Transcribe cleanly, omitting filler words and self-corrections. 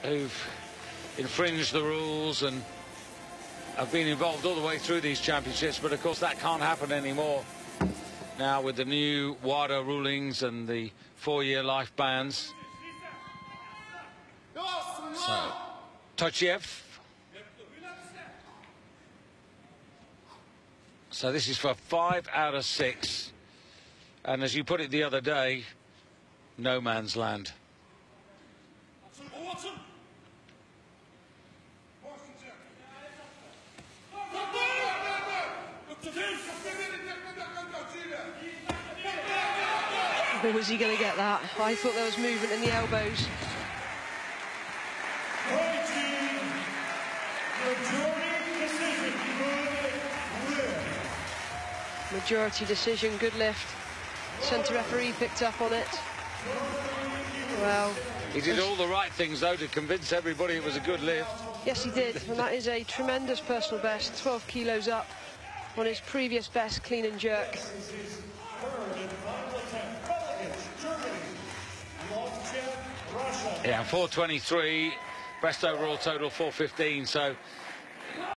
who've infringed the rules and have been involved all the way through these championships, but of course that can't happen anymore now with the new WADA rulings and the 4-year life bans. So, Tochiev. So this is for 5 out of 6. And as you put it the other day, no man's land. Or was he going to get that? I thought there was movement in the elbows. Majority decision, good lift. Centre referee picked up on it. Well, he did all the right things though to convince everybody it was a good lift. Yes, he did, and that is a tremendous personal best, 12 kilos up on his previous best clean and jerk. Yeah, 423, best overall total 415, so